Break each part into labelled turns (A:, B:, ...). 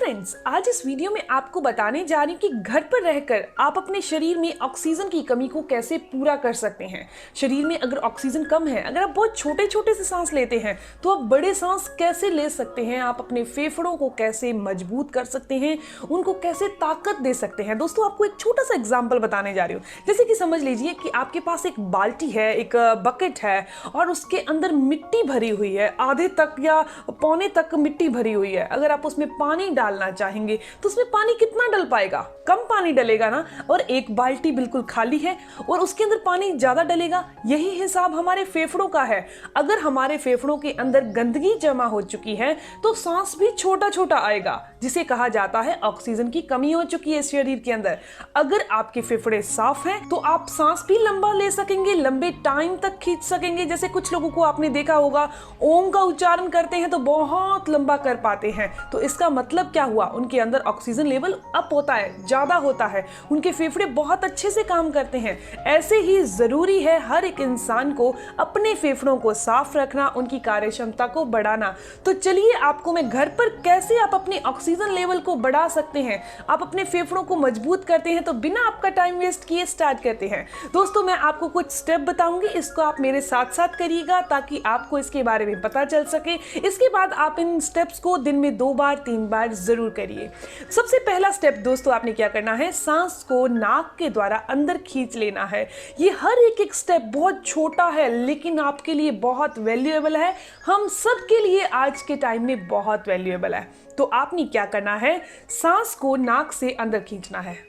A: Friends, आज इस video में आपको बताने जा रही हूँ कि घर पर रहकर आप अपने शरीर में ऑक्सीजन की कमी को कैसे पूरा कर सकते हैं। शरीर में अगर ऑक्सीजन कम है, अगर आप बहुत छोटे छोटे से सांस लेते हैं तो आप बड़े सांस कैसे ले सकते हैं, आप अपने फेफड़ों को कैसे मजबूत कर सकते हैं, उनको कैसे ताकत दे सकते हैं। दोस्तों, आपको एक छोटा सा एग्जाम्पल बताने जा रही हूँ। जैसे कि समझ लीजिए कि आपके पास एक बाल्टी है, एक बकेट है और उसके अंदर मिट्टी भरी हुई है, आधे तक या पौने तक मिट्टी भरी हुई है। अगर आप उसमें पानी डालना चाहेंगे तो उसमें पानी कितना डल पाएगा? कम पानी डलेगा ना। और एक बाल्टी बिल्कुल खाली है और उसके अंदर पानी ज्यादा डलेगा। यही हिसाब हमारे फेफड़ों का है। अगर हमारे फेफड़ों के अंदर गंदगी जमा हो चुकी है तो सांस भी छोटा छोटा आएगा, जिसे कहा जाता है ऑक्सीजन की कमी हो चुकी है शरीर के अंदर। अगर आपके फेफड़े साफ हैं तो आप सांस भी लंबा ले सकेंगे, लंबे टाइम तक खींच सकेंगे। जैसे कुछ लोगों को आपने देखा होगा, ओम का उच्चारण करते हैं तो बहुत लंबा कर पाते हैं। तो इसका मतलब क्या हुआ? उनके अंदर ऑक्सीजन लेवल अप होता है, ज्यादा होता है, उनके फेफड़े बहुत अच्छे से काम करते हैं। ऐसे ही जरूरी है हर एक इंसान को अपने फेफड़ों को साफ रखना, उनकी कार्य क्षमता को बढ़ाना। तो चलिए आपको मैं घर पर कैसे आप अपने ऑक्सीजन लेवल को बढ़ा सकते हैं, आप अपने फेफड़ों को मजबूत करते हैं, तो बिना आपका टाइम वेस्ट किए स्टार्ट करते हैं। दोस्तों, मैं आपको कुछ स्टेप बताऊंगी, इसको आप मेरे साथ साथ करिएगा ताकि आपको इसके बारे में पता चल सके। इसके बाद आप इन स्टेप्स को दिन में 2 बार 3 बार जरूर करिए। सबसे पहला स्टेप दोस्तों, आपने क्या करना है, सांस को नाक के द्वारा अंदर खींच लेना है। ये हर एक स्टेप बहुत छोटा है लेकिन आपके लिए बहुत वैल्यूएबल है, हम सब के लिए आज के टाइम में बहुत वैल्यूएबल है। तो आपने क्या करना है, सांस को नाक से अंदर खींचना है।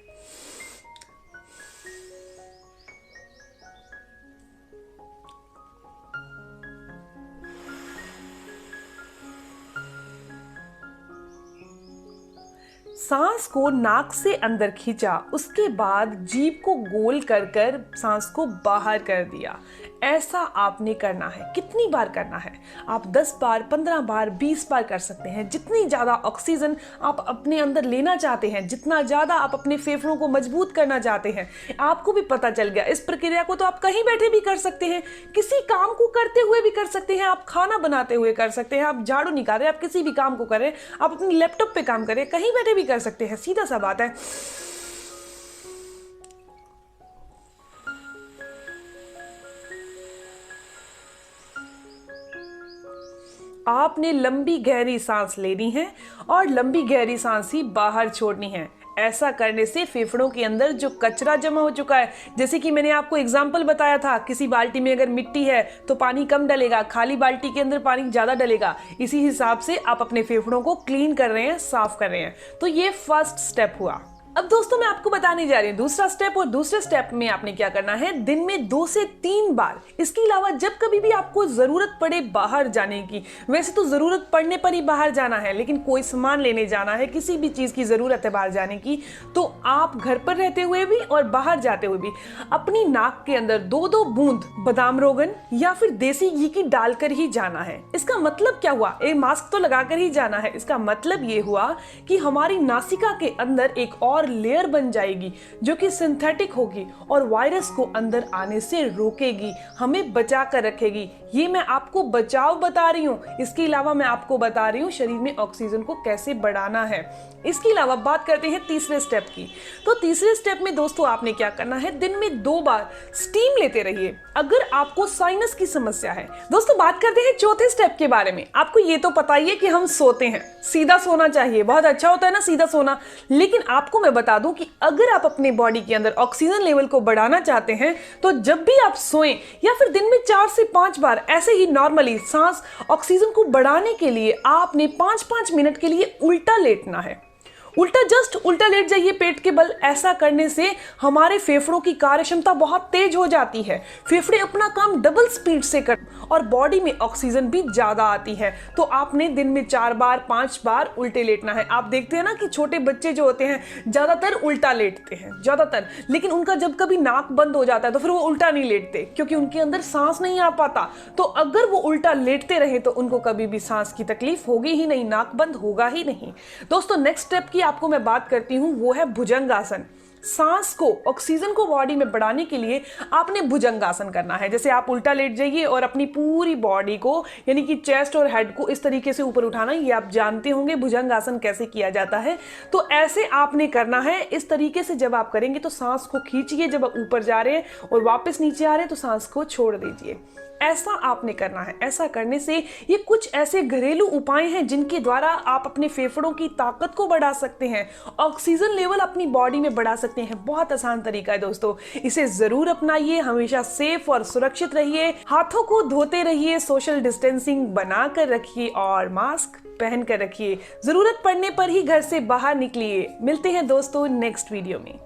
A: सांस को नाक से अंदर खींचा, उसके बाद जीभ को गोल कर कर सांस को बाहर कर दिया। ऐसा आपने करना है। कितनी बार करना है? आप 10 बार, 15 बार, 20 बार कर सकते हैं। जितनी ज्यादा ऑक्सीजन आप अपने अंदर लेना चाहते हैं, जितना ज्यादा आप अपने फेफड़ों को मजबूत करना चाहते हैं, आपको भी पता चल गया। इस प्रक्रिया को तो आप कहीं बैठे भी कर सकते हैं, किसी काम को करते हुए भी कर सकते हैं, आप खाना बनाते हुए कर सकते हैं, आप झाड़ू निकाल रहे हैं, आप किसी भी काम को कर रहे हैं, आप अपने लैपटॉप पे काम कर रहे हैं, कहीं बैठे भी कर सकते हैं। सीधा सा बात है। आपने लंबी गहरी सांस लेनी है और लंबी गहरी सांस ही बाहर छोड़नी है। ऐसा करने से फेफड़ों के अंदर जो कचरा जमा हो चुका है, जैसे कि मैंने आपको एग्जाम्पल बताया था, किसी बाल्टी में अगर मिट्टी है तो पानी कम डलेगा, खाली बाल्टी के अंदर पानी ज्यादा डलेगा। इसी हिसाब से आप अपने फेफड़ों को क्लीन कर रहे हैं, साफ कर रहे हैं। तो ये फर्स्ट स्टेप हुआ। अब दोस्तों, मैं आपको बताने जा रही हूँ दूसरा स्टेप। और दूसरे स्टेप में आपने क्या करना है, दिन में 2 से 3 बार, इसके अलावा जब कभी भी आपको जरूरत पड़े बाहर जाने की, वैसे तो जरूरत पड़ने पर ही बाहर जाना है, लेकिन कोई सामान लेने जाना है, किसी भी चीज की जरूरत है बाहर जाने की, तो आप घर पर रहते हुए भी और बाहर जाते हुए भी अपनी नाक के अंदर 2-2 बूंद बादाम रोगन या फिर देसी घी की डालकर ही जाना है। इसका मतलब क्या हुआ? एक मास्क तो लगाकर ही जाना है। इसका मतलब ये हुआ कि हमारी नासिका के अंदर एक और लेयर बन जाएगी जो कि सिंथेटिक होगी और वायरस को अंदर आने से रोकेगी, हमें बचा कर रखेगी। ये मैं आपको बचाव बता रही हूँ। इसके अलावा मैं आपको बता रही हूँ शरीर में ऑक्सीजन को कैसे बढ़ाना है। इसके अलावा बात करते हैं तीसरे स्टेप की। तो तीसरे स्टेप में दोस्तों, आपने क्या करना है, दिन में 2 बार स्टीम लेते रहिए अगर आपको साइनस की समस्या है। दोस्तों, बात करते हैं चौथे स्टेप के बारे में। आपको ये तो पता ही है कि हम सोते हैं, सीधा सोना चाहिए, बहुत अच्छा होता है ना सीधा सोना। लेकिन आपको मैं बता दूं कि अगर आप अपने बॉडी के अंदर ऑक्सीजन लेवल को बढ़ाना चाहते हैं तो जब भी आप सोएं या फिर दिन में 4 से 5 बार ऐसे ही नॉर्मली सांस ऑक्सीजन को बढ़ाने के लिए आपने 5-5 मिनट के लिए उल्टा लेटना है। जस्ट उल्टा लेट जाइए पेट के बल। ऐसा करने से हमारे फेफड़ों की कार्य क्षमता बहुत तेज हो जाती है, फेफड़े अपना काम डबल स्पीड से कर और बॉडी में ऑक्सीजन भी ज्यादा आती है। तो आपने दिन में 4 बार 5 बार उल्टे लेटना है। आप देखते हैं ना कि छोटे बच्चे जो होते हैं ज्यादातर उल्टा लेटते हैं, ज्यादातर, लेकिन उनका जब कभी नाक बंद हो जाता है तो फिर वो उल्टा नहीं लेटते क्योंकि उनके अंदर सांस नहीं आ पाता। तो अगर वो उल्टा लेटते रहे तो उनको कभी भी सांस की तकलीफ होगी ही नहीं, नाक बंद होगा ही नहीं। दोस्तों, नेक्स्ट स्टेप की आपको मैं बात करती हूँ, वो है भुजंगासन। सांस को, ऑक्सीजन को बॉडी में बढ़ाने के लिए आपने भुजंगासन करना है। जैसे आप उल्टा लेट जाइए और अपनी पूरी बॉडी को यानी कि चेस्ट और हेड को इस तरीके से ऊपर उठाना, ये आप जानते होंगे भुजंगासन कैसे किया जाता है। तो ऐसे आपने करना है। इस तरीके से जब आप करेंगे तो सांस को खींचिए, जब आप ऊपर जा रहे हैं और वापस नीचे आ रहे हैं तो सांस को छोड़ दीजिए। ऐसा आपने करना है। ऐसा करने से ये कुछ ऐसे घरेलू उपाय हैं जिनके द्वारा आप अपने फेफड़ों की ताकत को बढ़ा सकते हैं, ऑक्सीजन लेवल अपनी बॉडी में बढ़ा सकते हैं। बहुत आसान तरीका है दोस्तों, इसे जरूर अपनाइए। हमेशा सेफ और सुरक्षित रहिए, हाथों को धोते रहिए, सोशल डिस्टेंसिंग बनाकर रखिए और मास्क पहन कर रखिए। जरूरत पड़ने पर ही घर से बाहर निकलिए। मिलते हैं दोस्तों नेक्स्ट वीडियो में।